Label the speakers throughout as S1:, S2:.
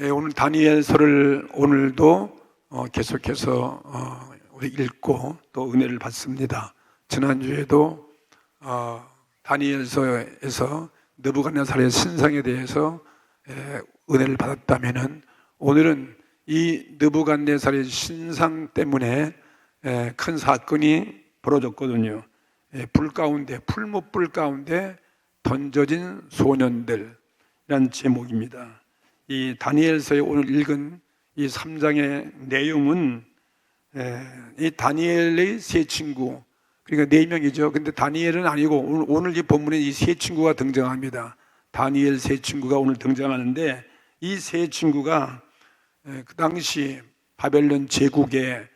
S1: 오늘 다니엘서를 오늘도 계속해서 우리 읽고 또 은혜를 받습니다. 지난주에도 다니엘서에서 느부갓네살의 신상에 대해서 은혜를 받았다면은 오늘은 이 느부갓네살의 신상 때문에 큰 사건이 벌어졌거든요. 풀무불 가운데 던져진 소년들이란 제목입니다. 이 다니엘서에 오늘 읽은 이 3장의 내용은 이 다니엘의 세 친구, 그러니까 4명이죠. 근데 다니엘은 아니고 오늘 이 본문에 이 세 친구가 등장합니다. 다니엘 세 친구가 오늘 등장하는데 이 세 친구가 그 당시 바벨론 제국의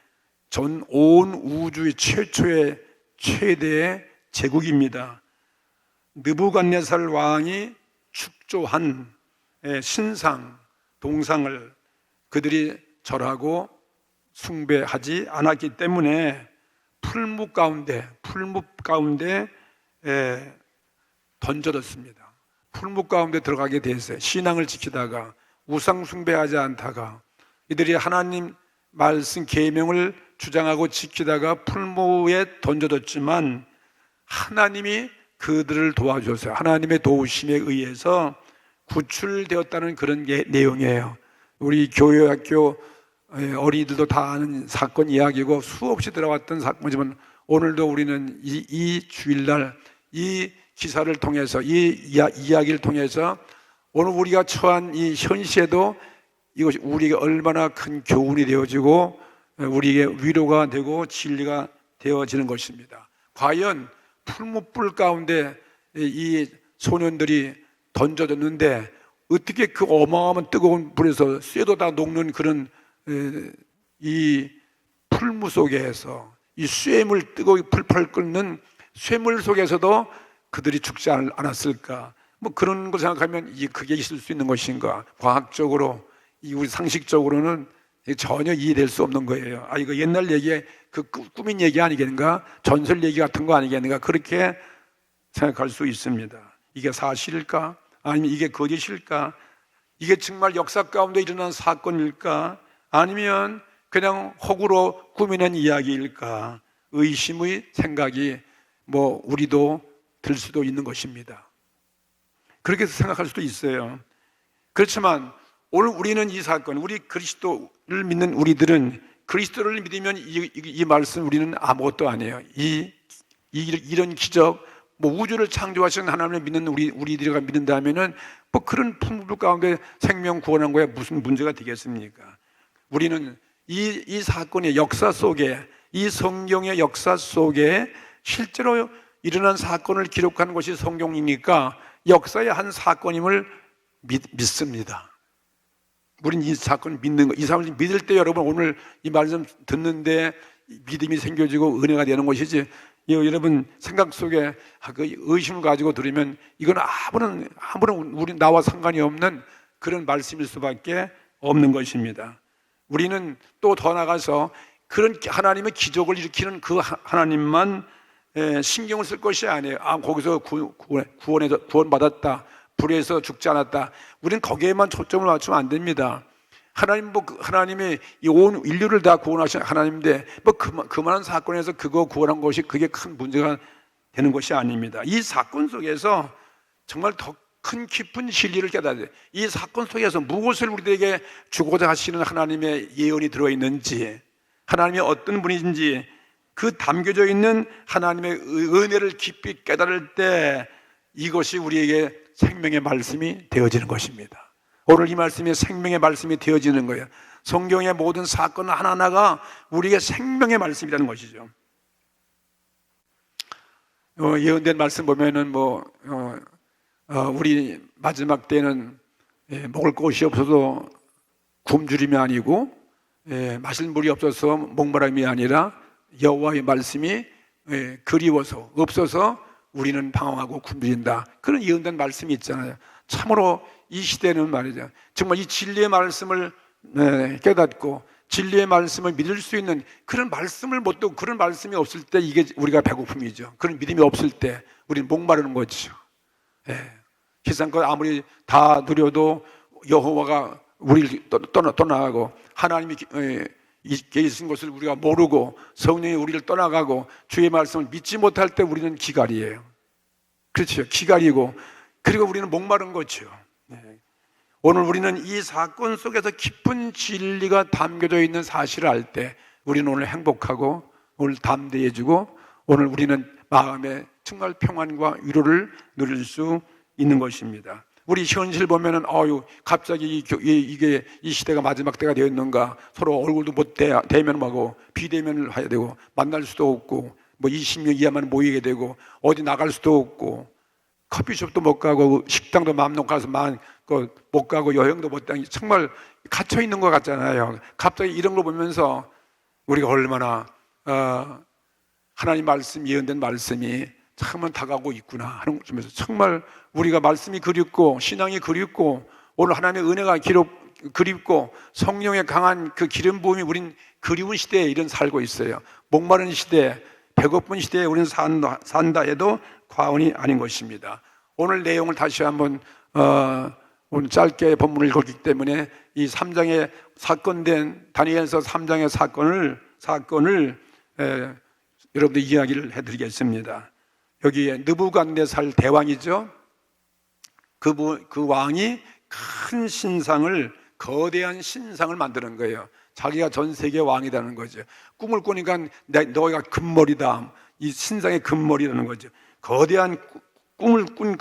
S1: 전 온 우주의 최초의 최대의 제국입니다. 느부갓네살 왕이 축조한 신상, 동상을 그들이 절하고 숭배하지 않았기 때문에 풀무 가운데 던져졌습니다. 풀무 가운데 들어가게 됐어요. 신앙을 지키다가 우상 숭배하지 않다가 이들이 하나님 말씀 계명을 주장하고 지키다가 풀무에 던져졌지만 하나님이 그들을 도와주셨어요. 하나님의 도우심에 의해서 구출되었다는 그런 내용이에요. 우리 교회 학교 어린이들도 다 아는 사건 이야기고 수없이 들어왔던 사건이지만 오늘도 우리는 이 주일날 이 기사를 통해서 이 이야기를 통해서 오늘 우리가 처한 이 현시에도 이것이 우리에게 얼마나 큰 교훈이 되어지고 우리에게 위로가 되고 진리가 되어지는 것입니다. 과연 풀무불 가운데 이 소년들이 던져졌는데 어떻게 그 어마어마한 뜨거운 불에서 쇠도 다 녹는 그런 이 풀무 속에서 이 쇠물 뜨거운 풀팔 끓는 쇠물 속에서도 그들이 죽지 않았을까? 뭐 그런 거 생각하면 그게 있을 수 있는 것인가? 과학적으로 우리 상식적으로는 전혀 이해될 수 없는 거예요. 이거 옛날 얘기에 그 꾸민 얘기 아니겠는가? 전설 얘기 같은 거 아니겠는가? 그렇게 생각할 수 있습니다. 이게 사실일까? 아니면 이게 거짓일까? 이게 정말 역사 가운데 일어난 사건일까? 아니면 그냥 허구로 꾸미는 이야기일까? 의심의 생각이 우리도 들 수도 있는 것입니다. 그렇게 생각할 수도 있어요. 그렇지만 오늘 우리는 이 사건, 우리 그리스도를 믿는 우리들은 그리스도를 믿으면 이 말씀 우리는 아무것도 아니에요. 이런 기적, 우주를 창조하신 하나님을 믿는 우리들이 믿는다면은 그런 풍부 가운데 생명 구원한 거에 무슨 문제가 되겠습니까? 우리는 이 사건의 역사 속에, 이 성경의 역사 속에 실제로 일어난 사건을 기록하는 것이 성경이니까 역사의 한 사건임을 믿습니다. 우리는 이 사건을 믿는 거, 이 사건을 믿을 때 여러분 오늘 이 말씀 듣는데 믿음이 생겨지고 은혜가 되는 것이지, 여러분 생각 속에 그 의심을 가지고 들으면 이건 아무런 우리 나와 상관이 없는 그런 말씀일 수밖에 없는 것입니다. 우리는 또 더 나가서 그런 하나님의 기적을 일으키는 그 하나님만 신경을 쓸 것이 아니에요. 거기서 구원받았다, 불에서 죽지 않았다, 우리는 거기에만 초점을 맞추면 안 됩니다. 하나님이 이 온 인류를 다 구원하신 하나님인데 그만한 사건에서 그거 구원한 것이 그게 큰 문제가 되는 것이 아닙니다. 이 사건 속에서 정말 더 큰 깊은 진리를 깨달아야 돼요. 이 사건 속에서 무엇을 우리들에게 주고자 하시는 하나님의 예언이 들어있는지, 하나님이 어떤 분인지 그 담겨져 있는 하나님의 은혜를 깊이 깨달을 때 이것이 우리에게 생명의 말씀이 되어지는 것입니다. 오늘 이 말씀이 생명의 말씀이 되어지는 거예요. 성경의 모든 사건 하나하나가 우리에게 생명의 말씀이라는 것이죠. 예언된 말씀 보면은 우리 마지막 때는 먹을 것이 없어서 굶주림이 아니고 마실 물이 없어서 목마름이 아니라 여호와의 말씀이 그리워서 없어서 우리는 방황하고 굶주린다, 그런 예언된 말씀이 있잖아요. 참으로 이 시대는 말이죠, 정말 이 진리의 말씀을 깨닫고 진리의 말씀을 믿을 수 있는 그런 말씀을 못 듣고 그런 말씀이 없을 때 이게 우리가 배고픔이죠. 그런 믿음이 없을 때 우리는 목마르는 거죠. 세상 것 아무리 다 누려도 여호와가 우리를 떠나가고 하나님이 계신 것을 우리가 모르고 성령이 우리를 떠나가고 주의 말씀을 믿지 못할 때 우리는 기갈이에요. 그렇죠. 기갈이고 그리고 우리는 목마른 거죠. 오늘 우리는 이 사건 속에서 깊은 진리가 담겨져 있는 사실을 알 때 우리는 오늘 행복하고 오늘 담대해지고 오늘 우리는 마음에 정말 평안과 위로를 누릴 수 있는 것입니다. 우리 현실 보면은 갑자기 이게 이 시대가 마지막 때가 되었는가, 서로 얼굴도 못 대면하고 비대면을 해야 되고 만날 수도 없고 뭐 20명 이하만 모이게 되고 어디 나갈 수도 없고 커피숍도 못 가고 식당도 마음 놓고 가서 못 가고 여행도 못 가고 정말 갇혀 있는 것 같잖아요. 갑자기 이런 걸 보면서 우리가 얼마나 하나님 말씀, 예언된 말씀이 참만 다가오고 있구나 하는 점에서 정말 우리가 말씀이 그립고 신앙이 그립고 오늘 하나님의 은혜가 그립고 성령의 강한 그 기름 부음이 우린 그리운 시대에 이런 살고 있어요. 목마른 시대, 배고픈 시대에 우리는 산다 해도 과언이 아닌 것입니다. 오늘 내용을 다시 한번 오늘 짧게 본문을 읽었기 때문에 이 3장에 사건된 다니엘서 3장의 사건을 여러분들 이야기를 해드리겠습니다. 여기에 느부갓네살 대왕이죠. 그 왕이 큰 신상을, 거대한 신상을 만드는 거예요. 자기가 전 세계 왕이라는 거죠. 꿈을 꾸니까 너희가 금머리다. 이 신상의 금머리라는 거죠. 거대한 꿈을 꾼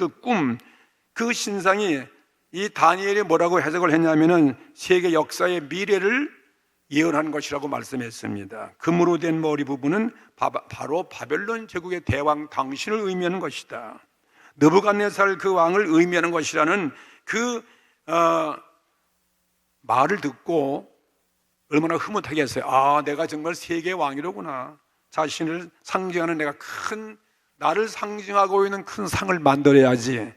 S1: 그 신상이 이 다니엘이 뭐라고 해석을 했냐면은 세계 역사의 미래를 예언한 것이라고 말씀했습니다. 금으로 된 머리 부분은 바로 바벨론 제국의 대왕 당신을 의미하는 것이다. 느부갓네살 그 왕을 의미하는 것이라는 그 말을 듣고 얼마나 흐뭇하겠어요. 내가 정말 세계 왕이로구나. 자신을 상징하는 나를 상징하고 있는 큰 상을 만들어야지.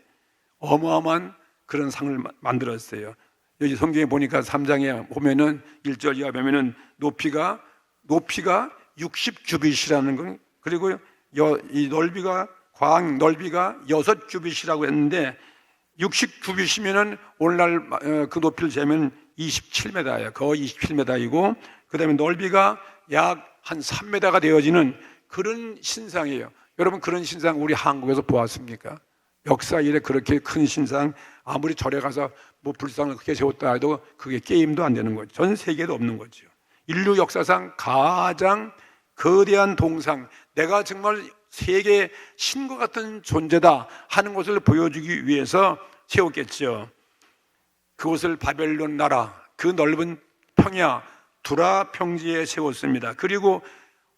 S1: 어마어마한 그런 상을 만들었어요. 여기 성경에 보니까 3장에 보면은 1절 이하 보면은 높이가 60규빗이라는 건, 그리고 이 넓이가 광 넓이가 6규빗이라고 했는데 60규빗이면은 오늘날 그 높이를 재면 27m예요. 거의 27m이고 그다음에 넓이가 약 한 3m가 되어지는 그런 신상이에요. 여러분 그런 신상 우리 한국에서 보았습니까? 역사 이래 그렇게 큰 신상 아무리 절에 가서 뭐 불상을 크게 세웠다 해도 그게 게임도 안 되는 거죠. 전 세계에도 없는 거죠. 인류 역사상 가장 거대한 동상, 내가 정말 세계 신과 같은 존재다 하는 것을 보여주기 위해서 세웠겠죠. 그곳을 바벨론 나라, 그 넓은 평야 두라 평지에 세웠습니다. 그리고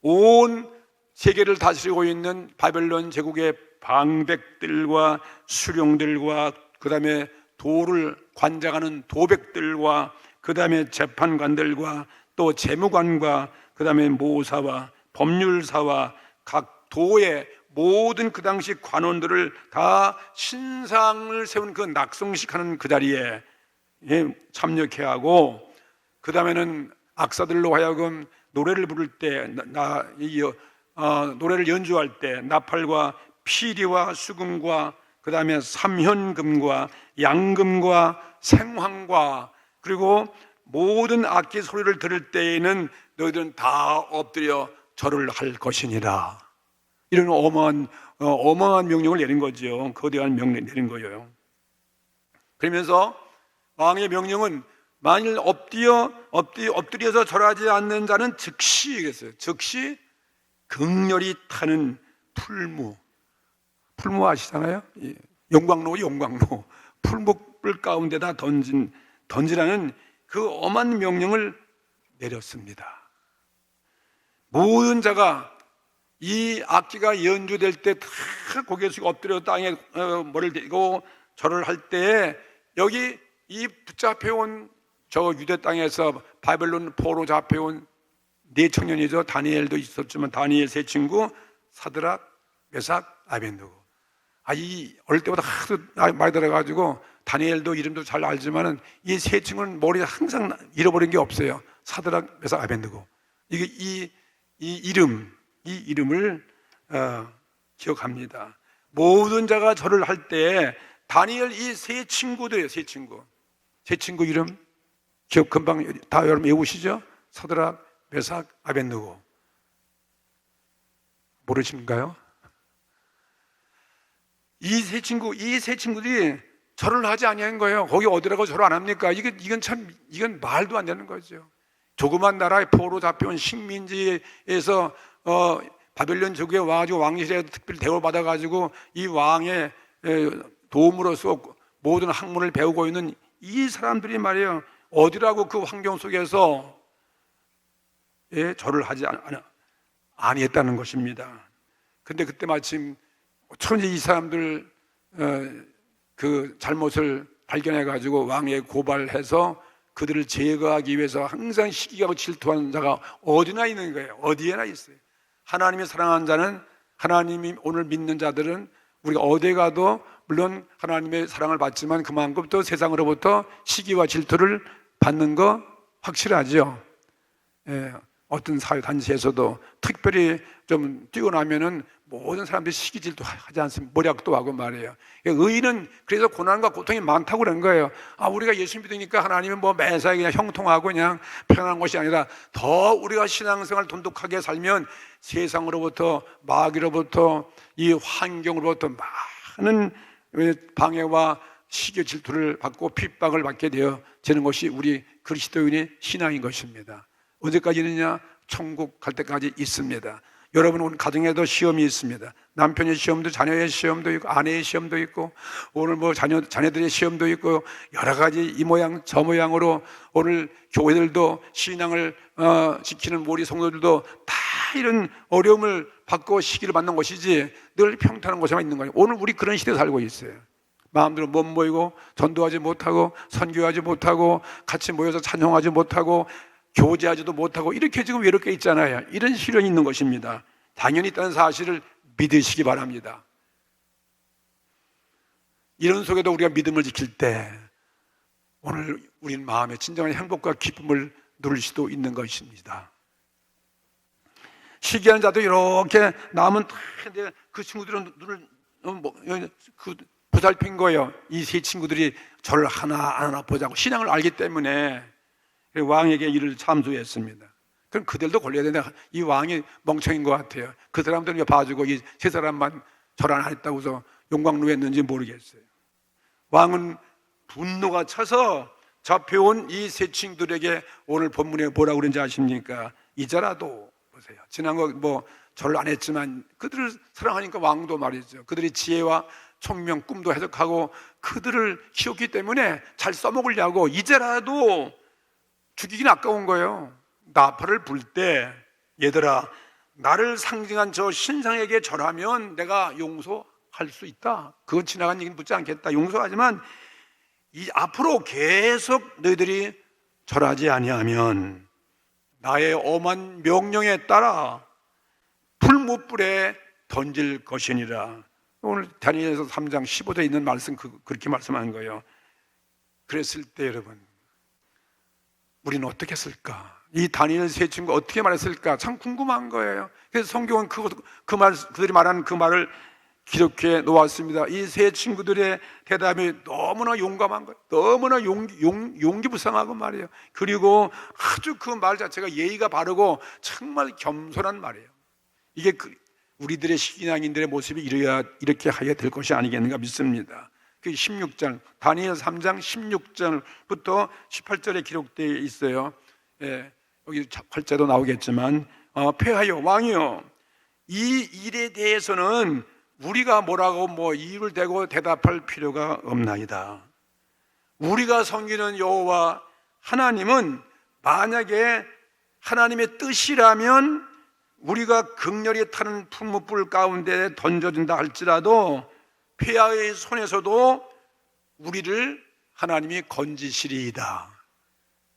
S1: 온 세계를 다스리고 있는 바벨론 제국의 방백들과 수령들과 그 다음에 도를 관장하는 도백들과 그 다음에 재판관들과 또 재무관과 그 다음에 모사와 법률사와 각 도의 모든 그 당시 관원들을 다 신상을 세운 그 낙성식 하는 그 자리에 참여케 하고 그 다음에는 악사들로 하여금 노래를 부를 때 노래를 연주할 때 나팔과 피리와 수금과 그 다음에 삼현금과 양금과 생황과 그리고 모든 악기 소리를 들을 때에는 너희들은 다 엎드려 절을 할 것이니라. 이런 어마어마한 명령을 내린 거죠. 거대한 명령을 내린 거예요. 그러면서 왕의 명령은 만일 엎드려서 절하지 않는 자는 즉시 극렬히 타는 풀무 아시잖아요? 용광로 풀목불 가운데다 던지라는 그 엄한 명령을 내렸습니다. 모든 자가 이 악기가 연주될 때 다 고개 숙이고 엎드려 땅에 머리를 대고 절을 할 때 여기 이 붙잡혀온 저 유대 땅에서 바벨론 포로 잡혀온 네 청년이죠. 다니엘도 있었지만 다니엘 세 친구 사드락, 메삭, 아벤느고. 이 어릴 때보다 하도 많이 들어가지고 다니엘도 이름도 잘 알지만은 이 세 친구는 머리에 항상 잃어버린 게 없어요. 사드락, 메삭, 아벤느고. 이 이름을 기억합니다. 모든 자가 절을 할 때 다니엘 이 세 친구들이에요. 세 친구 이름 기억 금방 다 여러분 외우시죠? 서드락, 메삭, 아벳느고. 모르십니까요? 이 세 친구들이 절을 하지 아니한 거예요. 거기 어디라고 절을 안 합니까? 이건 말도 안 되는 거죠. 조그만 나라에 포로 잡혀온 식민지에서 바벨론 제국에 와가지고 왕실에 특별히 대우받아가지고 이 왕의 도움으로써 모든 학문을 배우고 있는 이 사람들이 말이에요. 어디라고 그 환경 속에서 절을 하지 아니했다는 것입니다. 근데 그때 마침 천지 이 사람들 그 잘못을 발견해가지고 왕에 고발해서 그들을 제거하기 위해서 항상 시기하고 질투하는 자가 어디나 있는 거예요. 어디에나 있어요. 하나님이 사랑하는 자는, 하나님이 오늘 믿는 자들은 우리가 어디에 가도 물론 하나님의 사랑을 받지만 그만큼 또 세상으로부터 시기와 질투를 받는 거 확실하죠. 어떤 사회단체에서도 특별히 좀 뛰어나면은 모든 사람들이 시기 질투하지 않습니까? 모략도 하고 말이에요. 의인은 그래서 고난과 고통이 많다고 그런 거예요. 우리가 예수 믿으니까 하나님은 뭐 매사에 그냥 형통하고 그냥 편안한 것이 아니라 더 우리가 신앙생활 돈독하게 살면 세상으로부터, 마귀로부터, 이 환경으로부터 많은 방해와 시기 질투를 받고 핍박을 받게 되어지는 것이 우리 그리스도인의 신앙인 것입니다. 언제까지느냐? 천국 갈 때까지 있습니다. 여러분 오늘 가정에도 시험이 있습니다. 남편의 시험도, 자녀의 시험도 있고, 아내의 시험도 있고, 오늘 뭐 자녀들의 시험도 있고, 여러 가지 이 모양 저 모양으로 오늘 교회들도 신앙을 지키는 우리 성도들도 다 이런 어려움을 받고 시기를 받는 것이지 늘 평탄한 곳에만 있는 거예요. 오늘 우리 그런 시대에 살고 있어요. 마음대로 못 모이고, 전도하지 못하고, 선교하지 못하고, 같이 모여서 찬송하지 못하고, 교제하지도 못하고 이렇게 지금 외롭게 있잖아요. 이런 시련이 있는 것입니다. 당연히 있다는 사실을 믿으시기 바랍니다. 이런 속에도 우리가 믿음을 지킬 때 오늘 우리는 마음에 진정한 행복과 기쁨을 누릴 수도 있는 것입니다. 시기한 자도 이렇게 남은 그 친구들은 눈을 보살핀 거예요. 이 세 친구들이 저를 하나하나 보자고 신앙을 알기 때문에 왕에게 이를 참조했습니다. 그럼 그들도 걸려야 되는데 이 왕이 멍청인 것 같아요. 그 사람들은 봐주고 이 세 사람만 절 안 했다고 해서 용광로 했는지 모르겠어요. 왕은 분노가 차서 잡혀온 이 세 친구들에게 오늘 본문에 뭐라고 그런지 아십니까? 이제라도 보세요. 지난 거 뭐 절 안 했지만 그들을 사랑하니까 왕도 말이죠. 그들이 지혜와 총명, 꿈도 해석하고 그들을 키웠기 때문에 잘 써먹으려고 이제라도 죽이긴 아까운 거예요. 나팔을 불 때 얘들아 나를 상징한 저 신상에게 절하면 내가 용서할 수 있다. 그건 지나간 얘기는 묻지 않겠다. 용서하지만 이 앞으로 계속 너희들이 절하지 아니하면 나의 엄한 명령에 따라 풀무불에 던질 것이니라. 오늘 다니엘서 3장 15절에 있는 말씀 그렇게 말씀하는 거예요. 그랬을 때 여러분 우리는 어떻게 했을까? 이 다니엘 세 친구 어떻게 말했을까? 참 궁금한 거예요. 그래서 성경은 그들이 말하는 그 말을 기록해 놓았습니다. 이 세 친구들의 대답이 너무나 용감한 거예요. 너무나 용기부상하고 말이에요. 그리고 아주 그 말 자체가 예의가 바르고 정말 겸손한 말이에요. 이게 우리들의 신앙인들의 모습이 이렇게 하게 될 것이 아니겠는가 믿습니다. 그 16절, 다니엘 3장 16절부터 18절에 기록되어 있어요. 여기 활자도 나오겠지만 폐하여 왕이여 이 일에 대해서는 우리가 뭐라고 이유를 대고 대답할 필요가 없나이다. 우리가 섬기는 여호와 하나님은 만약에 하나님의 뜻이라면 우리가 극렬히 타는 풀무불 가운데 던져진다 할지라도 폐하의 손에서도 우리를 하나님이 건지시리이다.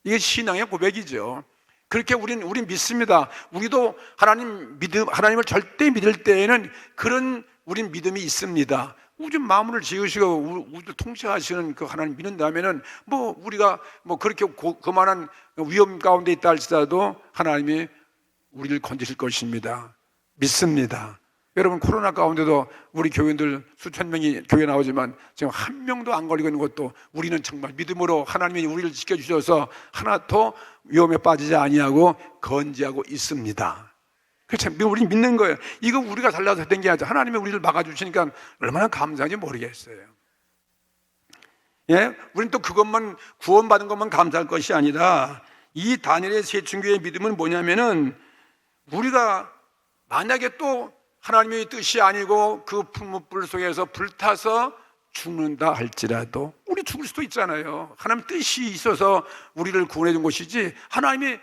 S1: 이게 신앙의 고백이죠. 그렇게 우린 믿습니다. 우리도 하나님을 절대 믿을 때에는 그런 우린 믿음이 있습니다. 우주 만물을 지으시고 우주를 통치하시는 그 하나님 믿는다면은 우리가 그렇게 그만한 위험 가운데 있다 할지라도 하나님이 우리를 건지실 것입니다. 믿습니다. 여러분, 코로나 가운데도 우리 교인들 수천 명이 교회 나오지만 지금 한 명도 안 걸리고 있는 것도 우리는 정말 믿음으로 하나님이 우리를 지켜주셔서 하나도 위험에 빠지지 아니하고 건지하고 있습니다. 그렇죠? 우리 믿는 거예요. 이거 우리가 달라서 된 게 아니라 하나님이 우리를 막아주시니까 얼마나 감사한지 모르겠어요. 예? 우리는 또 그것만, 구원받은 것만 감사할 것이 아니라 이 다니엘의 세 친구의 믿음은 뭐냐면은, 우리가 만약에 또 하나님의 뜻이 아니고 그 풀무불 속에서 불타서 죽는다 할지라도, 우리 죽을 수도 있잖아요. 하나님 뜻이 있어서 우리를 구원해 준 것이지 하나님의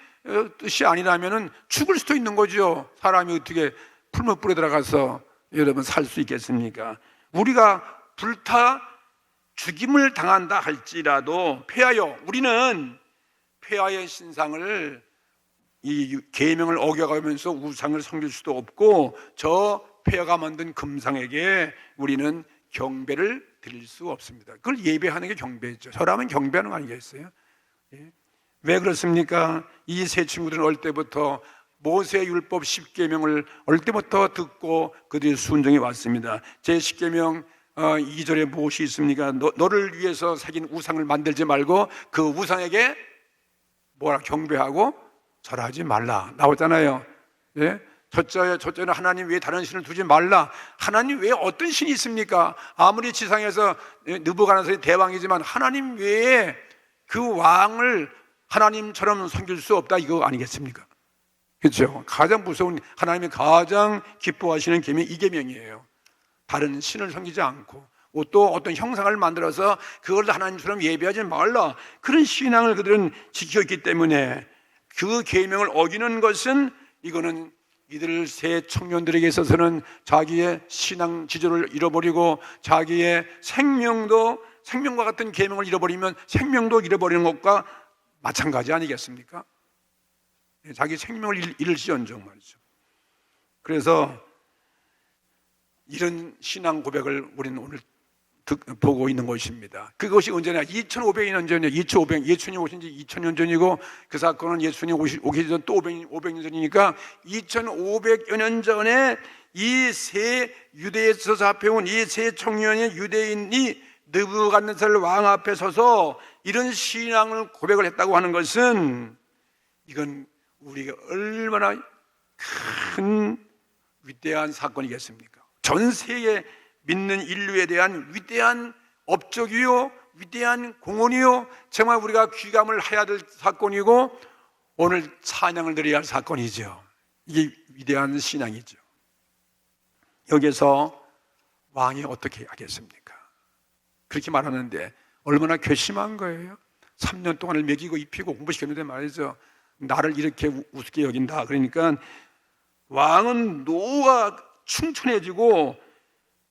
S1: 뜻이 아니라면은 죽을 수도 있는 거죠. 사람이 어떻게 풀무불에 들어가서 여러분 살 수 있겠습니까? 우리가 불타 죽임을 당한다 할지라도 폐하여, 우리는 폐하의 신상을, 이 계명을 어겨가면서 우상을 섬길 수도 없고 저 폐하가 만든 금상에게 우리는 경배를 드릴 수 없습니다. 그걸 예배하는 게 경배죠. 절하면 경배하는 거 아니겠어요? 예. 왜 그렇습니까? 이 세 친구들은 어릴 때부터 모세 율법 10계명을 어릴 때부터 듣고 그들이 순종해 왔습니다. 제 10계명 2절에 무엇이 있습니까? 너를 위해서 새긴 우상을 만들지 말고 그 우상에게 뭐라 경배하고 절하지 말라 나오잖아요. 예? 첫째는 하나님 외에 다른 신을 두지 말라. 하나님 외에 어떤 신이 있습니까? 아무리 지상에서 느부갓네살이 대왕이지만 하나님 외에 그 왕을 하나님처럼 섬길 수 없다, 이거 아니겠습니까? 그렇죠? 가장 무서운, 하나님이 가장 기뻐하시는 계명, 이 계명이에요. 다른 신을 섬기지 않고 또 어떤 형상을 만들어서 그걸 하나님처럼 예배하지 말라, 그런 신앙을 그들은 지켰기 때문에 그 계명을 어기는 것은, 이거는 이들 세 청년들에게 있어서는 자기의 신앙 지조를 잃어버리고 자기의 생명과 같은 계명을 잃어버리면 생명도 잃어버리는 것과 마찬가지 아니겠습니까? 자기 생명을 잃을지언정 말이죠. 그래서 이런 신앙 고백을 우리는 오늘 보고 있는 것입니다. 그것이 언제나 2500년 전이에요. 예수님이 오신 지 2000년 전이고 그 사건은 예수님이 오기 전 또 500년 전이니까 2500여 년 전에 이 세 유대에서 잡혀온 이 세 청년의 유대인이 느부갓네살 왕 앞에 서서 이런 신앙을 고백을 했다고 하는 것은, 이건 우리가 얼마나 큰 위대한 사건이겠습니까? 전 세계 믿는 인류에 대한 위대한 업적이요, 위대한 공헌이요, 정말 우리가 귀감을 해야 될 사건이고 오늘 찬양을 드려야 할 사건이죠. 이게 위대한 신앙이죠. 여기서 왕이 어떻게 하겠습니까? 그렇게 말하는데 얼마나 괘씸한 거예요. 3년 동안을 먹이고 입히고 공부시켰는데 말이죠, 나를 이렇게 우습게 여긴다. 그러니까 왕은 노가 충천해지고,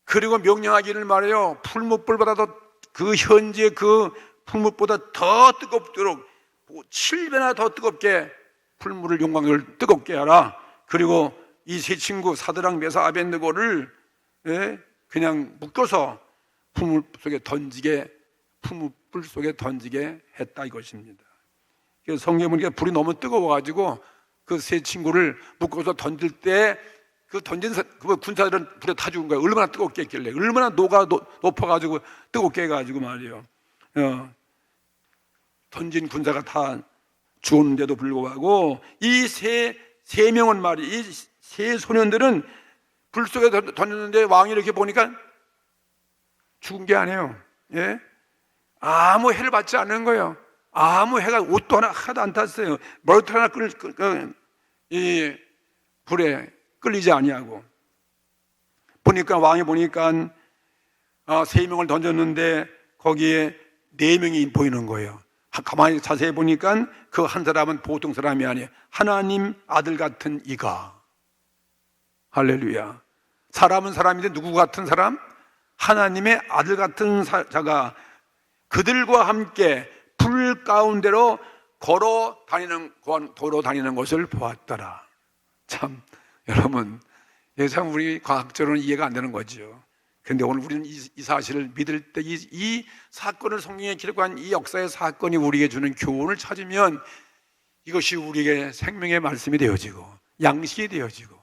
S1: 그리고 명령하기를 말해요. 풀무불보다도 그 현재 그 풀무보다 더 뜨겁도록 7배나 더 뜨겁게 풀무를 용광을 뜨겁게 하라. 그리고 이 세 친구 사드락 메사 아벳느고를 그냥 묶어서 풀무불 속에 던지게 했다 이것입니다. 그래서 성경에 보니까 불이 너무 뜨거워가지고 그 세 친구를 묶어서 던질 때 그 던진 그 군사들은 불에 타 죽은 거예요. 얼마나 뜨겁게 했길래, 얼마나 노가 높아가지고 뜨겁게 해가지고 말이에요. 던진 군사가 다 죽었는데도 불구하고 이 세 명은 말이, 이 세 소년들은 불 속에 던졌는데 왕이 이렇게 보니까 죽은 게 아니에요. 예? 아무 해를 받지 않는 거예요. 아무 해가, 옷도 하나도 안 탔어요. 머리도 하나 이 불에 끌리지 아니하고. 보니까 왕이 보니까 3명을 던졌는데 거기에 4명이 보이는 거예요. 가만히 자세히 보니까 그 한 사람은 보통 사람이 아니에요. 하나님 아들 같은 이가. 할렐루야. 사람은 사람인데 누구 같은 사람? 하나님의 아들 같은 자가 그들과 함께 불 가운데로 도로 다니는 것을 보았더라. 참, 여러분, 참 우리 과학적으로는 이해가 안 되는 거죠. 그런데 오늘 우리는 이 사실을 믿을 때 이 사건을 성경에 기록한 이 역사의 사건이 우리에게 주는 교훈을 찾으면 이것이 우리에게 생명의 말씀이 되어지고 양식이 되어지고,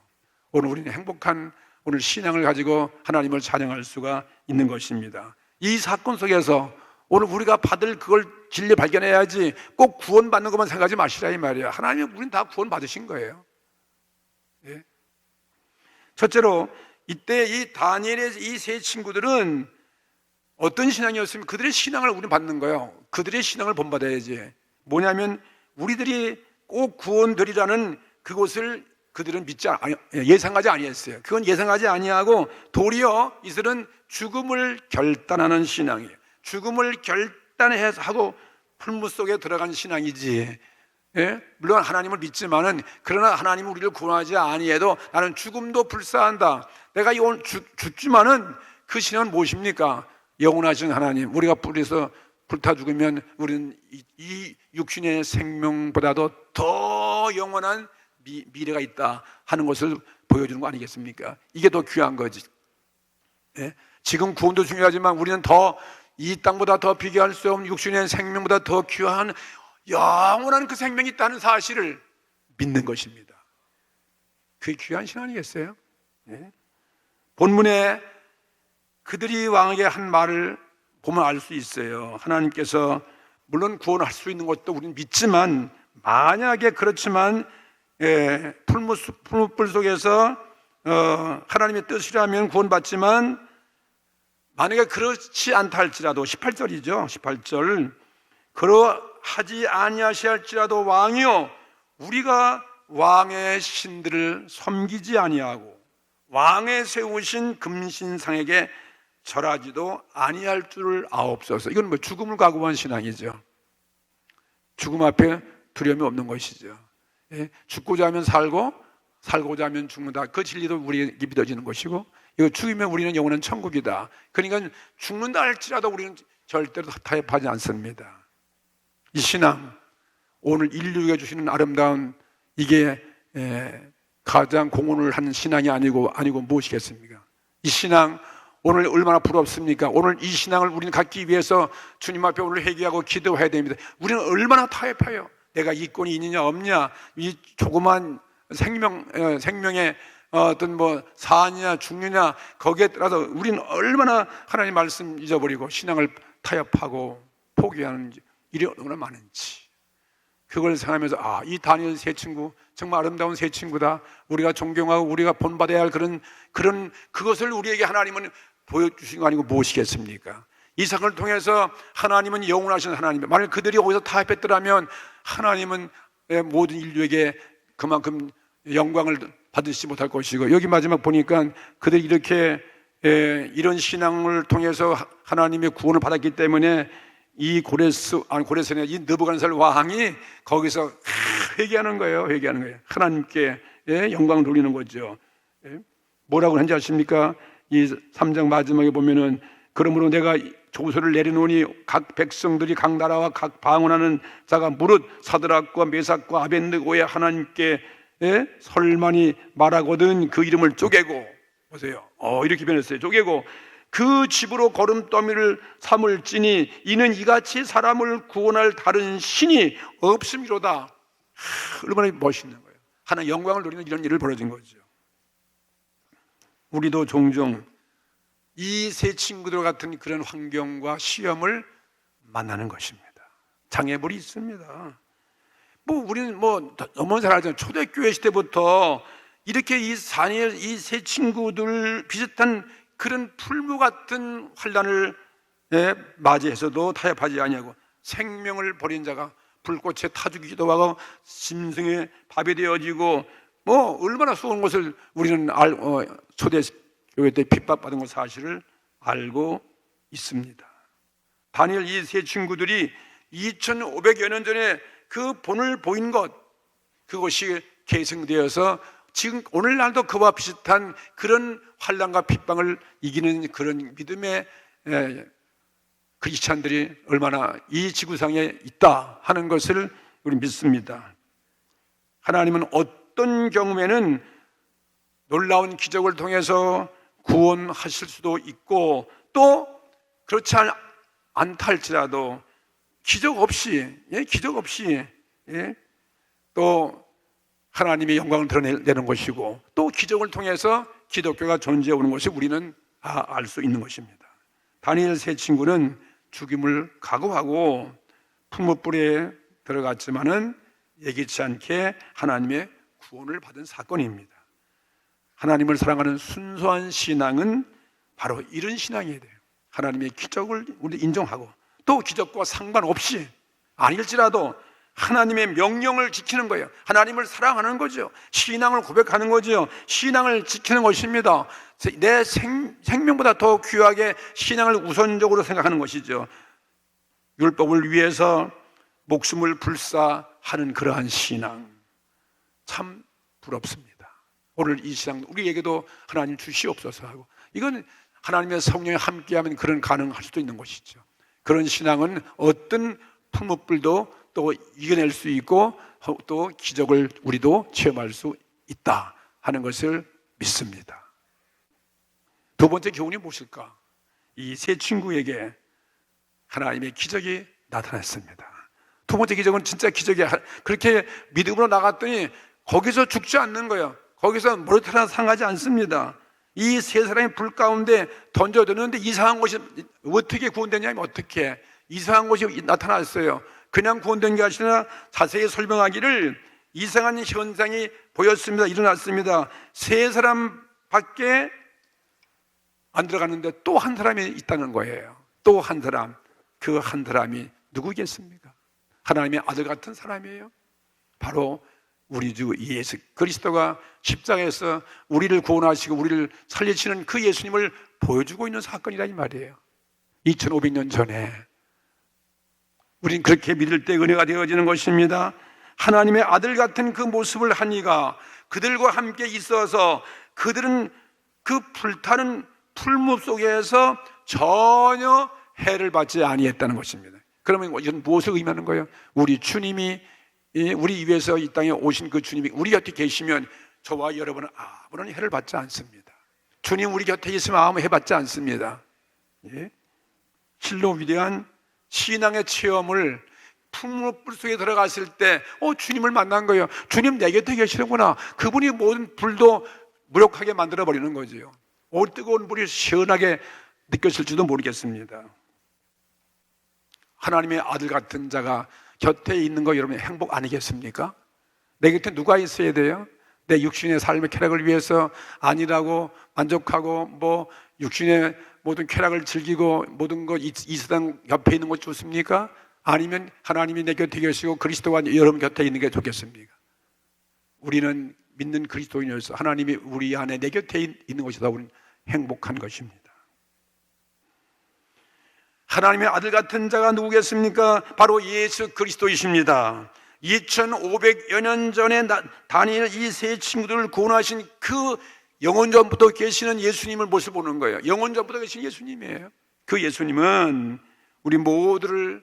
S1: 오늘 우리는 행복한 오늘 신앙을 가지고 하나님을 찬양할 수가 있는 것입니다. 이 사건 속에서 오늘 우리가 받을 그걸 진리 발견해야지 꼭 구원받는 것만 생각하지 마시라 이 말이야. 하나님이 우린 다 구원받으신 거예요. 예? 첫째로 이때 이 다니엘의 이 세 친구들은 어떤 신앙이었으면 그들의 신앙을 우리는 받는 거예요. 그들의 신앙을 본받아야지. 뭐냐면 우리들이 꼭 구원되리라는 그것을 그들은 예상하지 아니했어요. 그건 예상하지 아니하고 도리어 이들은 죽음을 결단하는 신앙이에요. 죽음을 결단해서 하고 풀무 속에 들어간 신앙이지. 예? 물론 하나님을 믿지만은 그러나 하나님은 우리를 구원하지 아니해도 나는 죽음도 불사한다. 내가 이건 죽지만은 그 신앙은 무엇입니까? 영원하신 하나님, 우리가 불에서 불타 죽으면 우리는 이 육신의 생명보다도 더 영원한 미래가 있다 하는 것을 보여주는 거 아니겠습니까? 이게 더 귀한 거지. 예? 지금 구원도 중요하지만 우리는 더 이 땅보다 더 비교할 수 없는 육신의 생명보다 더 귀한 영원한 그 생명이 있다는 사실을 믿는 것입니다. 그게 귀한 신앙 아니겠어요? 예? 본문에 그들이 왕에게 한 말을 보면 알 수 있어요. 하나님께서 물론 구원할 수 있는 것도 우리는 믿지만 만약에 그렇지만 풀무불 속에서 하나님의 뜻이라면 구원받지만 만약에 그렇지 않다 할지라도 18절이죠. 18절 그러하지 아니하시할지라도 왕이요 우리가 왕의 신들을 섬기지 아니하고 왕의 세우신 금신상에게 절하지도 아니할 줄을 아옵소서. 이건 뭐 죽음을 각오한 신앙이죠. 죽음 앞에 두려움이 없는 것이죠. 예? 죽고자 하면 살고 살고자 하면 죽는다. 그 진리도 우리에게 믿어지는 것이고 이거 죽으면 우리는 영원한 천국이다. 그러니까 죽는다 할지라도 우리는 절대로 타협하지 않습니다. 이 신앙 오늘 인류에게 주시는 아름다운 이게 가장 공헌을 하는 신앙이 아니고 무엇이겠습니까? 이 신앙 오늘 얼마나 부럽습니까? 오늘 이 신앙을 우리는 갖기 위해서 주님 앞에 오늘 회개하고 기도해야 됩니다. 우리는 얼마나 타협해요. 내가 이권이 있느냐 없냐, 이 조그만 생명의 어떤 뭐 사느냐 죽느냐 거기에 따라서 우리는 얼마나 하나님 말씀 잊어버리고 신앙을 타협하고 포기하는 일이 얼마나 많은지 그걸 생각하면서 이 다니엘 세 친구 정말 아름다운 세 친구다. 우리가 존경하고 우리가 본받아야 할 그런 그것을 우리에게 하나님은 보여주신 거 아니고 무엇이겠습니까? 이 사건을 통해서 하나님은 영원하신 하나님. 만약 그들이 거기서 타협했더라면 하나님은 모든 인류에게 그만큼 영광을 받으시지 못할 것이고 여기 마지막 보니까 그들이 이렇게 이런 신앙을 통해서 하나님의 구원을 받았기 때문에 이 고레스냐 이 느부갓네살 왕이 거기서 회개하는 거예요. 하나님께 영광을 돌리는 거죠. 뭐라고 하는지 아십니까? 이 3장 마지막에 보면은 그러므로 내가 조서를 내려놓으니 각 백성들이 각 나라와 각 방언하는 자가 무릇 사드락과 메삭과 아벳느고의 하나님께 설만이 말하거든 그 이름을 쪼개고 보세요. 이렇게 변했어요. 쪼개고 그 집으로 거름더미를 삼을지니 이는 이같이 사람을 구원할 다른 신이 없음이로다. 얼마나 멋있는 거예요. 하나님 영광을 누리는 이런 일을 벌어진 거죠. 우리도 종종 이 세 친구들 같은 그런 환경과 시험을 만나는 것입니다. 장애물이 있습니다. 우리는 너무 잘 알잖아요. 초대교회 시대부터 이렇게 이 세 친구들 비슷한 그런 풀무 같은 환난을 맞이해서도 타협하지 아니하고 생명을 버린 자가 불꽃에 타 죽이기도 하고 짐승의 밥이 되어지고 얼마나 수고한 것을 우리는 초대교회 때 핍박받은 것 사실을 알고 있습니다. 다니엘 이 세 친구들이 2500여 년 전에 그 본을 보인 것 그것이 계승되어서 지금 오늘날도 그와 비슷한 그런 환난과 핍박을 이기는 그런 믿음의 크리스찬들이 얼마나 이 지구상에 있다 하는 것을 우리 믿습니다. 하나님은 어떤 경우에는 놀라운 기적을 통해서 구원하실 수도 있고 또 그렇지 않다 할지라도 기적 없이 또 하나님의 영광을 드러내는 것이고 또 기적을 통해서 기독교가 존재해 오는 것이 우리는 다 알 수 있는 것입니다. 다니엘 세 친구는 죽임을 각오하고 풀무불에 들어갔지만은 예기치 않게 하나님의 구원을 받은 사건입니다. 하나님을 사랑하는 순수한 신앙은 바로 이런 신앙이어야 돼요. 하나님의 기적을 우리 인정하고 또 기적과 상관없이 아닐지라도 하나님의 명령을 지키는 거예요. 하나님을 사랑하는 거죠. 신앙을 고백하는 거죠. 신앙을 지키는 것입니다. 내 생명보다 더 귀하게 신앙을 우선적으로 생각하는 것이죠. 율법을 위해서 목숨을 불사하는 그러한 신앙, 참 부럽습니다. 오늘 이 신앙 우리에게도 하나님 주시옵소서 하고, 이건 하나님의 성령이 함께하면 그런 가능할 수도 있는 것이죠. 그런 신앙은 어떤 풀무불도 또 이겨낼 수 있고 또 기적을 우리도 체험할 수 있다 하는 것을 믿습니다. 두 번째 교훈이 무엇일까? 이 세 친구에게 하나님의 기적이 나타났습니다. 두 번째 기적은 진짜 기적이야. 그렇게 믿음으로 나갔더니 거기서 죽지 않는 거예요. 거기서 모래타나 상하지 않습니다. 이 세 사람이 불 가운데 던져졌는데 이상한 것이 어떻게 구원되냐면 어떻게 이상한 것이 나타났어요. 그냥 구원된 게 아니라 자세히 설명하기를 이상한 현상이 보였습니다. 일어났습니다. 세 사람밖에 안 들어갔는데 또 한 사람이 있다는 거예요. 또 한 사람. 그 한 사람이 누구겠습니까? 하나님의 아들 같은 사람이에요. 바로 우리 주 예수 그리스도가 십자가에서 우리를 구원하시고 우리를 살리시는 그 예수님을 보여주고 있는 사건이라 이 말이에요. 2500년 전에 우린 그렇게 믿을 때 은혜가 되어지는 것입니다. 하나님의 아들 같은 그 모습을 한 이가 그들과 함께 있어서 그들은 그 불타는 풀무 속에서 전혀 해를 받지 아니했다는 것입니다. 그러면 이건 무엇을 의미하는 거예요? 우리 주님이 우리 위해서 이 땅에 오신 그 주님이 우리 곁에 계시면 저와 여러분은 아무런 해를 받지 않습니다. 주님 우리 곁에 있으면 아무 해 받지 않습니다. 예? 실로 위대한 신앙의 체험을 풀무불 속에 들어갔을 때 주님을 만난 거예요. 주님 내 곁에 계시는구나. 그분이 모든 불도 무력하게 만들어버리는 거죠. 뜨거운 불이 시원하게 느껴질지도 모르겠습니다. 하나님의 아들 같은 자가 곁에 있는 거 여러분 행복 아니겠습니까? 내 곁에 누가 있어야 돼요? 내 육신의 삶의 쾌락을 위해서 아니라고 만족하고 육신의 모든 쾌락을 즐기고 모든 것 이 세상 옆에 있는 것 좋습니까? 아니면 하나님이 내 곁에 계시고 그리스도가 여러분 곁에 있는 게 좋겠습니까? 우리는 믿는 그리스도인으로서 하나님이 우리 안에 내 곁에 있는 것이다. 우리는 행복한 것입니다. 하나님의 아들 같은 자가 누구겠습니까? 바로 예수 그리스도이십니다. 2500여 년 전에 다니엘 이 세 친구들을 구원하신 그 영원전부터 계시는 예수님을 모습 보는 거예요. 영원전부터 계신 예수님이에요. 그 예수님은 우리 모두를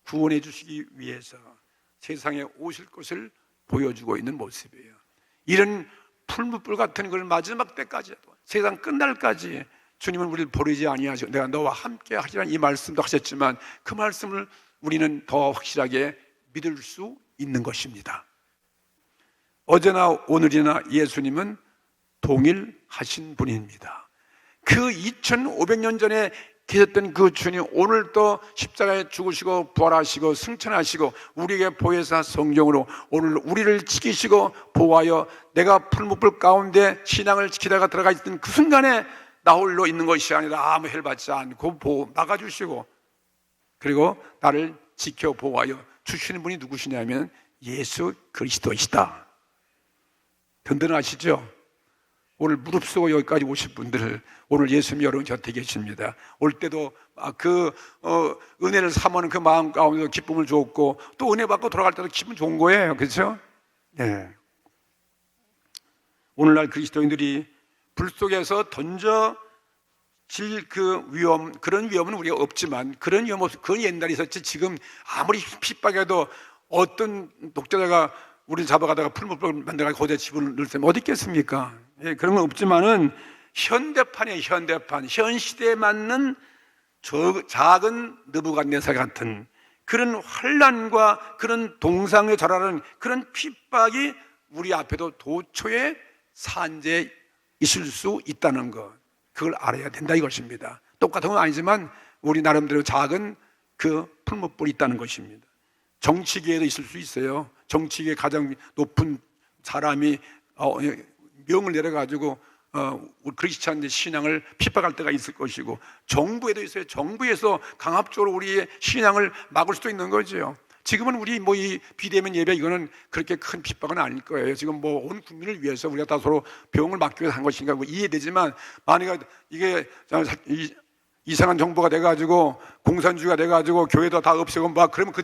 S1: 구원해 주시기 위해서 세상에 오실 것을 보여주고 있는 모습이에요. 이런 풀무불 같은 걸 마지막 때까지 세상 끝날까지 주님은 우리를 버리지 아니하시고 내가 너와 함께 하시라는 이 말씀도 하셨지만 그 말씀을 우리는 더 확실하게 믿을 수 있는 것입니다. 어제나 오늘이나 예수님은 동일하신 분입니다. 그 2500년 전에 계셨던 그 주님 오늘 또 십자가에 죽으시고 부활하시고 승천하시고 우리에게 보혜사 성령으로 오늘 우리를 지키시고 보호하여 내가 풀무불 가운데 신앙을 지키다가 들어가 있던 그 순간에 나 홀로 있는 것이 아니라 아무 해를 받지 않고 막아주시고 그리고 나를 지켜 보호하여 주시는 분이 누구시냐면 예수 그리스도이시다. 든든하시죠? 오늘 무릎 쓰고 여기까지 오신 분들 오늘 예수님이 여러분 곁에 계십니다. 올 때도 은혜를 사모하는 그 마음 가운데 기쁨을 줬고 또 은혜 받고 돌아갈 때도 기분 좋은 거예요. 그렇죠? 네. 오늘날 그리스도인들이 불 속에서 던져질 그 위험, 그런 위험은 우리가 없지만 그런 위험 없어. 그건 옛날에 있었지. 지금 아무리 핍박해도 어떤 독재자가 우리를 잡아가다가 풀무불 만들어가지고 거기에 집을 넣을 때 어디 있겠습니까? 예, 그런 건 없지만은 현대판이에요. 현대판. 현 시대에 맞는 작은 느부갓네살 같은 그런 환난과 그런 동상에 절하는 그런 핍박이 우리 앞에도 도처에 산재해 있을 수 있다는 것, 그걸 알아야 된다 이것입니다. 똑같은 건 아니지만 우리 나름대로 작은 그 풀무불이 있다는 것입니다. 정치계에도 있을 수 있어요. 정치계 가장 높은 사람이 명을 내려가지고 우리 크리스찬의 신앙을 핍박할 때가 있을 것이고, 정부에도 있어요. 정부에서 강압적으로 우리의 신앙을 막을 수도 있는 거죠. 지금은 우리 이 비대면 예배 이거는 그렇게 큰 핍박은 아닐 거예요. 지금 온 국민을 위해서 우리가 다 서로 병을 막기 위해서 한 것인가 이해되지만, 만약에 이게 이상한 정부가 돼가지고 공산주의가 돼가지고 교회도 다 없애고 그러면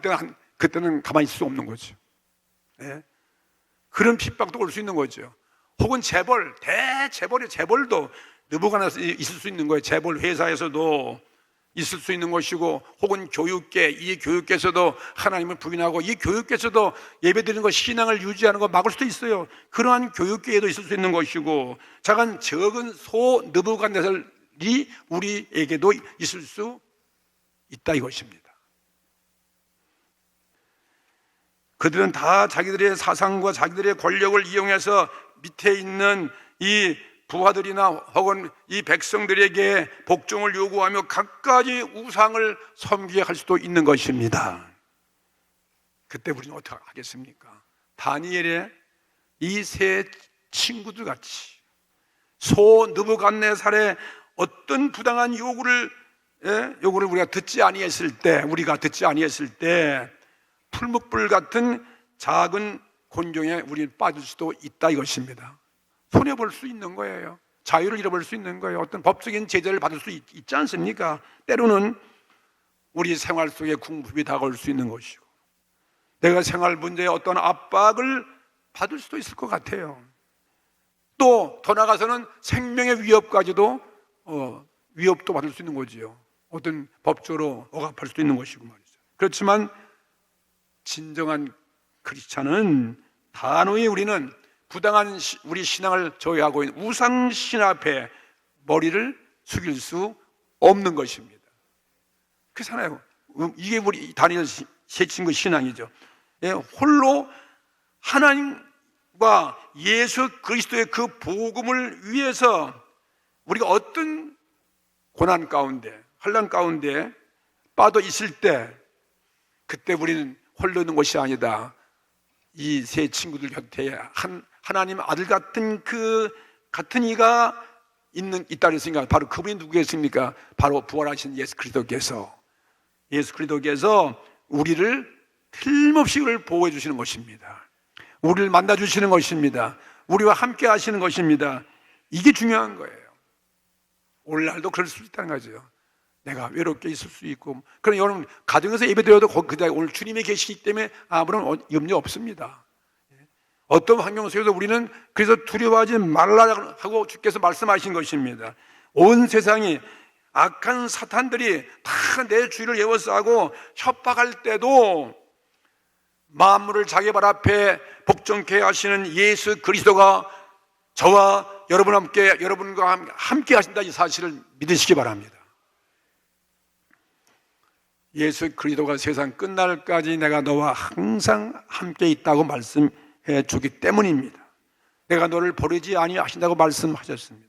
S1: 그때는 가만히 있을 수 없는 거죠. 네? 그런 핍박도 올 수 있는 거죠. 혹은 재벌, 재벌도 느부갓네살에서 있을 수 있는 거예요. 재벌 회사에서도 있을 수 있는 것이고, 혹은 교육계, 이 교육계에서도 하나님을 부인하고 이 교육계에서도 예배드리는 것, 신앙을 유지하는 거 막을 수도 있어요. 그러한 교육계에도 있을 수 있는 것이고, 작은 적은 소 느부갓네살이 우리에게도 있을 수 있다 이것입니다. 그들은 다 자기들의 사상과 자기들의 권력을 이용해서 밑에 있는 이 부하들이나 혹은 이 백성들에게 복종을 요구하며 갖가지 우상을 섬기게 할 수도 있는 것입니다. 그때 우리는 어떻게 하겠습니까? 다니엘의 이 세 친구들 같이 소 느부갓네살의 어떤 부당한 요구를 우리가 듣지 아니했을 때 풀무불 같은 작은 곤경에 우리는 빠질 수도 있다 이것입니다. 손해볼 수 있는 거예요. 자유를 잃어버릴 수 있는 거예요. 어떤 법적인 제재를 받을 수 있지 않습니까? 때로는 우리 생활 속에 궁핍이 다가올 수 있는 것이고, 내가 생활 문제에 어떤 압박을 받을 수도 있을 것 같아요. 또 더 나아가서는 생명의 위협까지도 위협도 받을 수 있는 거지요. 어떤 법적으로 억압할 수도 있는 것이고 말이죠. 그렇지만 진정한 크리스찬은 단호히 우리는 부당한 우리 신앙을 저해하고 있는 우상신 앞에 머리를 숙일 수 없는 것입니다. 그렇잖아요. 이게 우리 다니엘 세 친구 신앙이죠. 홀로 하나님과 예수 그리스도의 그 복음을 위해서 우리가 어떤 고난 가운데, 환난 가운데 빠져 있을 때, 그때 우리는 홀로 있는 것이 아니다. 이 세 친구들 곁에 하나님 아들 같은 같은 이가 있다 그랬으니까, 바로 그분이 누구겠습니까? 바로 부활하신 예수 그리스도께서 우리를 틀림없이 보호해 주시는 것입니다. 우리를 만나 주시는 것입니다. 우리와 함께 하시는 것입니다. 이게 중요한 거예요. 오늘날도 그럴 수 있다는 거죠. 내가 외롭게 있을 수 있고, 그럼 여러분 가정에서 예배드려도 오늘 주님이 계시기 때문에 아무런 염려 없습니다. 어떤 환경 속에서 우리는 그래서 두려워하지 말라 하고 주께서 말씀하신 것입니다. 온 세상이 악한 사탄들이 다 내 주위를 에워싸고 협박할 때도 만물을 자기 발 앞에 복종케 하시는 예수 그리스도가 저와 여러분과 함께 하신다, 이 사실을 믿으시기 바랍니다. 예수 그리스도가 세상 끝날까지 내가 너와 항상 함께 있다고 말씀해 주기 때문입니다. 내가 너를 버리지 아니하신다고 말씀하셨습니다.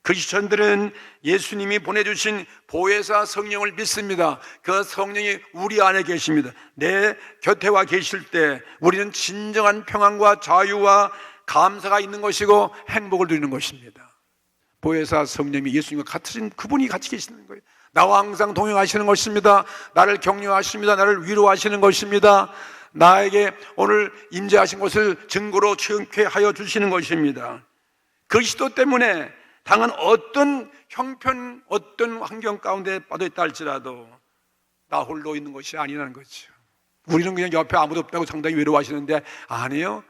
S1: 크리스천들은 예수님이 보내주신 보혜사 성령을 믿습니다. 그 성령이 우리 안에 계십니다. 내 곁에 와 계실 때 우리는 진정한 평안과 자유와 감사가 있는 것이고 행복을 누리는 것입니다. 보혜사 성령이 예수님과 같으신 그분이 같이 계시는 거예요. 나와 항상 동행하시는 것입니다. 나를 격려하십니다. 나를 위로하시는 것입니다. 나에게 오늘 임재하신 것을 증거로 체험케 하여 주시는 것입니다. 그리스도 때문에 당한 어떤 형편, 어떤 환경 가운데 빠져 있다 할지라도 나 홀로 있는 것이 아니라는 거죠. 우리는 그냥 옆에 아무도 없다고 상당히 외로워하시는데, 아니에요.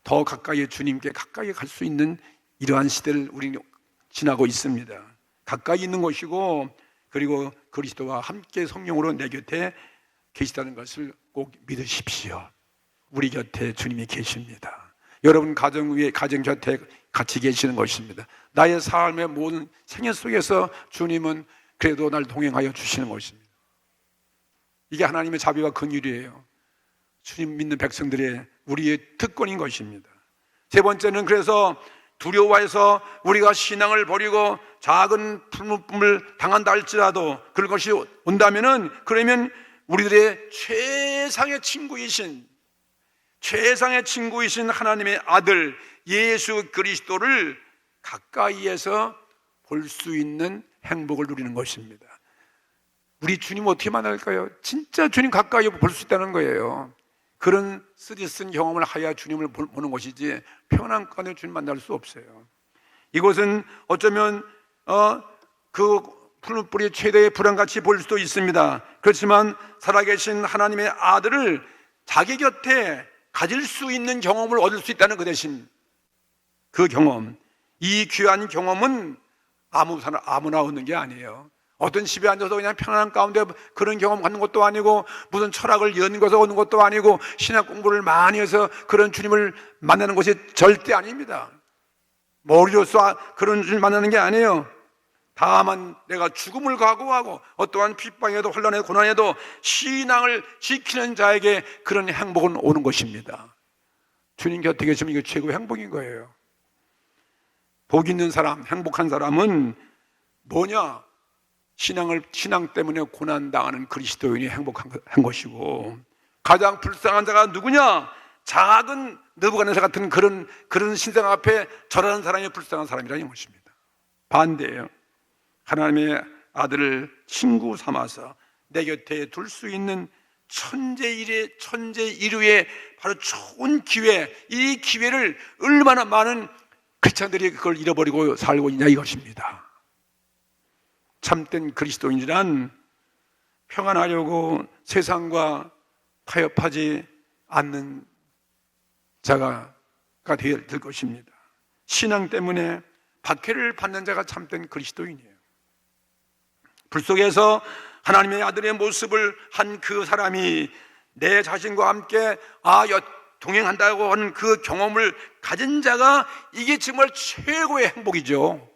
S1: 더 가까이 주님께 가까이 갈 수 있는 이러한 시대를 우리는 지나고 있습니다. 가까이 있는 것이고, 그리고 그리스도와 함께 성령으로 내 곁에 계시다는 것을 꼭 믿으십시오. 우리 곁에 주님이 계십니다. 여러분 가정 곁에 같이 계시는 것입니다. 나의 삶의 모든 생애 속에서 주님은 그래도 날 동행하여 주시는 것입니다. 이게 하나님의 자비와 긍휼이에요. 주님 믿는 백성들의 우리의 특권인 것입니다. 세 번째는 그래서 두려워해서 우리가 신앙을 버리고 작은 풀무불을 당한다 할지라도 그것이 온다면은, 그러면 우리들의 최상의 친구이신 하나님의 아들 예수 그리스도를 가까이에서 볼 수 있는 행복을 누리는 것입니다. 우리 주님 어떻게 만날까요? 진짜 주님 가까이 볼 수 있다는 거예요. 그런 쓰디쓴 경험을 하여야 주님을 보는 것이지 평안한 가운데 주님 만날 수 없어요. 이곳은 어쩌면 그 풀무불이 최대의 불안같이 보일 수도 있습니다. 그렇지만 살아계신 하나님의 아들을 자기 곁에 가질 수 있는 경험을 얻을 수 있다는 그 대신 그 경험, 이 귀한 경험은 아무나 얻는 게 아니에요. 어떤 집에 앉아서 그냥 편안한 가운데 그런 경험 갖는 것도 아니고, 무슨 철학을 연구해서 얻는 것도 아니고, 신학 공부를 많이 해서 그런 주님을 만나는 것이 절대 아닙니다. 머리로서 그런 주님을 만나는 게 아니에요. 다만 내가 죽음을 각오하고 어떠한 핍박에도 혼란에도 고난에도 신앙을 지키는 자에게 그런 행복은 오는 것입니다. 주님 곁에 계시면 이게 최고의 행복인 거예요. 복 있는 사람, 행복한 사람은 뭐냐? 신앙 때문에 고난당하는 그리스도인이 행복한 것이고, 가장 불쌍한 자가 누구냐? 작은 느부갓네살 같은 그런 신상 앞에 절하는 사람이 불쌍한 사람이라는 것입니다. 반대예요. 하나님의 아들을 친구 삼아서 내 곁에 둘 수 있는 천재일우의 바로 좋은 기회, 이 기회를 얼마나 많은 크리스찬들이 그걸 잃어버리고 살고 있냐 이것입니다. 참된 그리스도인이란 평안하려고 세상과 타협하지 않는 자가 될 것입니다. 신앙 때문에 박해를 받는 자가 참된 그리스도인이에요. 불 속에서 하나님의 아들의 모습을 한 그 사람이 내 자신과 함께 동행한다고 하는 그 경험을 가진 자가 이게 정말 최고의 행복이죠.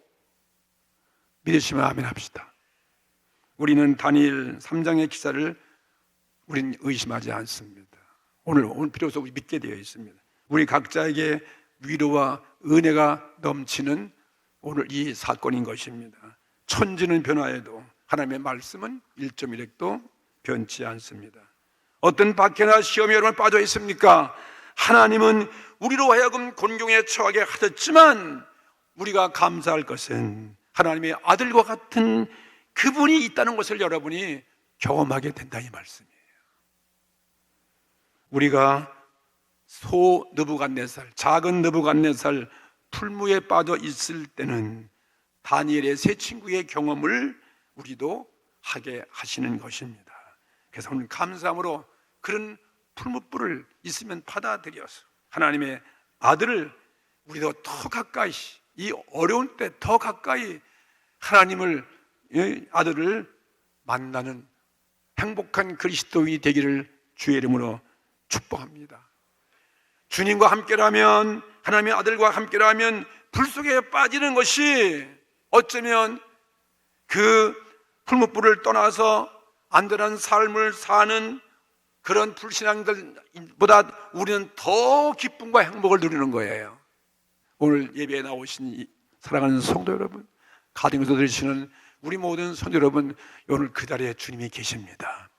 S1: 믿으시면 아멘 합시다. 우리는 다니엘 3장의 기사를 우리는 의심하지 않습니다. 오늘 비로소 믿게 되어 있습니다. 우리 각자에게 위로와 은혜가 넘치는 오늘 이 사건인 것입니다. 천지는 변화해도 하나님의 말씀은 1.1핵도 변치 않습니다. 어떤 박해나 시험에 여러분 빠져 있습니까? 하나님은 우리로 하여금 곤경에 처하게 하셨지만 우리가 감사할 것은 하나님의 아들과 같은 그분이 있다는 것을 여러분이 경험하게 된다 이 말씀이에요. 우리가 작은 느부갓네살 풀무에 빠져 있을 때는 다니엘의 세 친구의 경험을 우리도 하게 하시는 것입니다. 그래서 오늘 감사함으로 그런 풀무불을 있으면 받아들여서 하나님의 아들을 우리도 더 가까이, 이 어려운 때 더 가까이 하나님을, 아들을 만나는 행복한 그리스도인이 되기를 주의 이름으로 축복합니다. 주님과 함께라면, 하나님의 아들과 함께라면 불 속에 빠지는 것이 어쩌면 그 풀무불을 떠나서 안전한 삶을 사는 그런 불신앙들보다 우리는 더 기쁨과 행복을 누리는 거예요. 오늘 예배에 나오신 사랑하는 성도 여러분, 가정에서 들으시는 우리 모든 성도 여러분, 오늘 그 자리에 주님이 계십니다.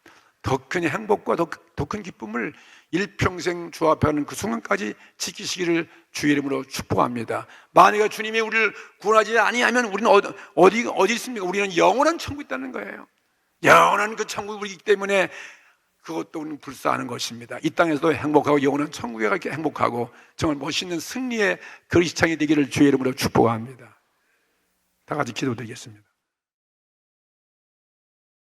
S1: 더 큰 행복과 더 큰 기쁨을 일평생 주 앞에 하는 그 순간까지 지키시기를 주의 이름으로 축복합니다. 만약에 주님이 우리를 구원하지 아니하면 우리는 어디 있습니까? 우리는 영원한 천국이 있다는 거예요. 영원한 그 천국이기 때문에 그것도 우리는 불사하는 것입니다. 이 땅에서도 행복하고 영원한 천국에 가게 행복하고 정말 멋있는 승리의 그리스도인이 되기를 주의 이름으로 축복합니다. 다 같이 기도드리겠습니다.